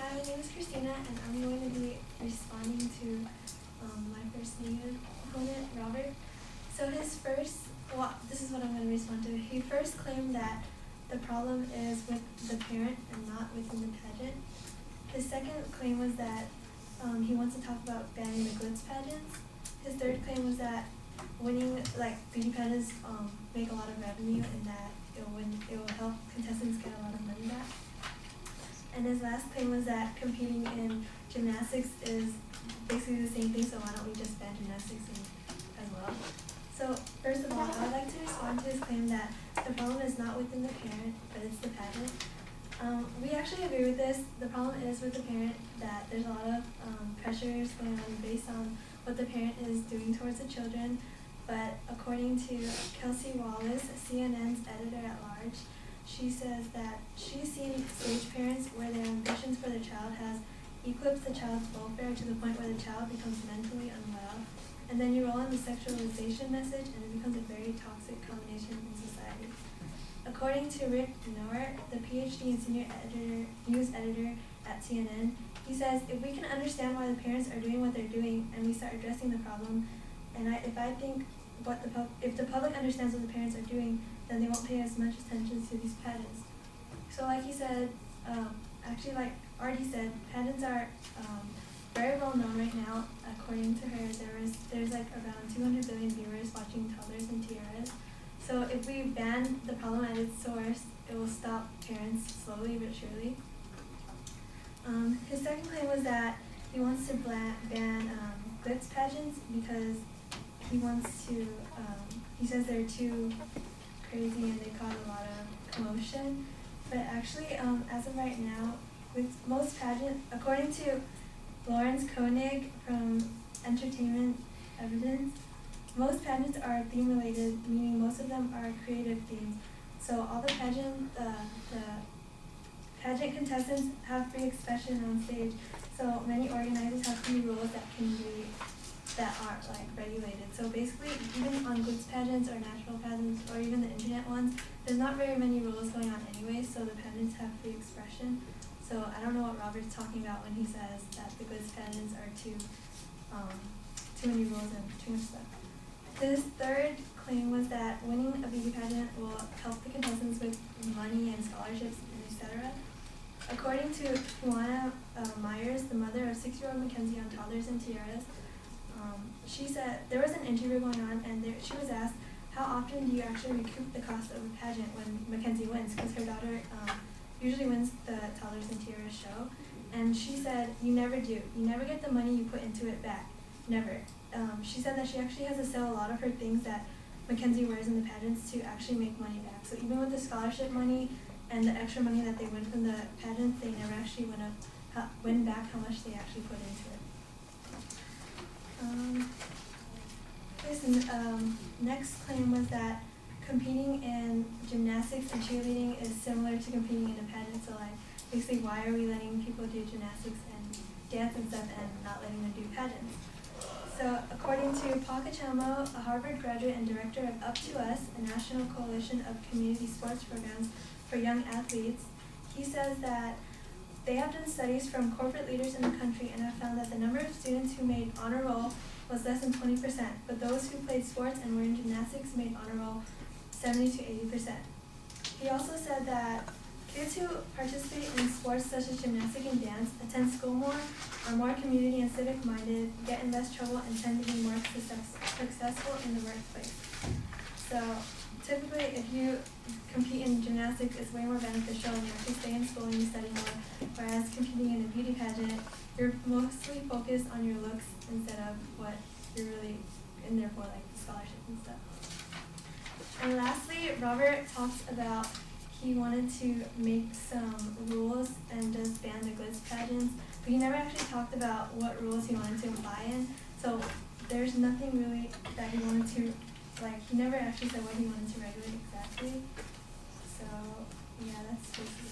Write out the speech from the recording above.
Hi, my name is Christina, and I'm going to be responding to my first negative opponent, Robert. So this is what I'm going to respond to. He first claimed that the problem is with the parent and not within the pageant. His second claim was that he wants to talk about banning the Kids Pagents. His third claim was that winning, beauty pageants make a lot of revenue and that it will help contestants get a lot of money back. And his last claim was that competing in gymnastics is basically the same thing, so why don't we just ban gymnastics as well? So first of all, I would like to respond to his claim that the problem is not within the parent, but it's the pageant. We actually agree with this. The problem is with the parent that there's a lot of pressures going on based on what the parent is doing towards the children. But according to Kelsey Wallace, CNN's editor-at-large, she says that she's seen stage parents where their ambitions for their child has eclipsed the child's welfare to the point where the child becomes mentally unwell. And then you roll in the sexualization message and it becomes a very toxic combination in society. According to Rick Noor, the PhD and senior news editor at CNN, he says, if we can understand why the parents are doing what they're doing and we start addressing the problem, and if the public understands what the parents are doing, then they won't pay as much attention to these pageants. So like he said, like Artie said, pageants are very well known right now. According to her, there's around 200 billion viewers watching toddlers and tiaras. So if we ban the problem at its source, it will stop parents slowly but surely. His second claim was that he wants to ban glitz pageants because he wants to, he says they're too crazy and they cause a lot of commotion. But actually, as of right now, with most pageants, according to Lawrence Koenig from Entertainment Evidence, most pageants are theme related, meaning most of them are creative themes. So all the pageant contestants have free expression on stage. So many organizers have few rules that are regulated. So basically, even on glitz pageants or natural pageants or even the internet ones, there's not very many rules going on anyway. So the pageants have free expression. So I don't know what Robert's talking about when he says that the glitz pageants are too many rules and too much stuff. His third claim was that winning a beauty pageant will help the contestants with money and scholarships and etc. According to Juana Myers, the mother of 6-year-old Mackenzie on Toddlers and Tiaras, she said there was an interview going on and she was asked, how often do you actually recoup the cost of a pageant when Mackenzie wins? Because her daughter usually wins the Toddlers and Tiaras show. And she said, you never do. You never get the money you put into it back. Never. She said that she actually has to sell a lot of her things that Mackenzie wears in the pageants to actually make money back. So even with the scholarship money and the extra money that they win from the pageants, they never actually win back how much they actually put into it. His next claim was that competing in gymnastics and cheerleading is similar to competing in a pageant. So basically, why are we letting people do gymnastics and dance and stuff and not letting them do pageants? So according to Paul Cachamo, a Harvard graduate and director of Up to Us, a national coalition of community sports programs for young athletes, he says that they have done studies from corporate leaders in the country and have found that the number of students who made honor roll was less than 20%, but those who played sports and were in gymnastics made honor roll 70 to 80%. He also said that kids who participate in sports such as gymnastics and dance attend school more, are more community and civic minded, get in less trouble, and tend to be more successful in the workplace. So typically, if you compete in gymnastics, it's way more beneficial and you actually stay in school and you study more, whereas competing in a beauty pageant, you're mostly focused on your looks instead of what you're really in there for, like the scholarships and stuff. And lastly, Robert talks about he wanted to make some rules and just ban the glitz pageants, but he never actually talked about what rules he wanted to apply in. So there's nothing really that he wanted to, he never actually said what he wanted to regulate exactly. So yeah, that's basically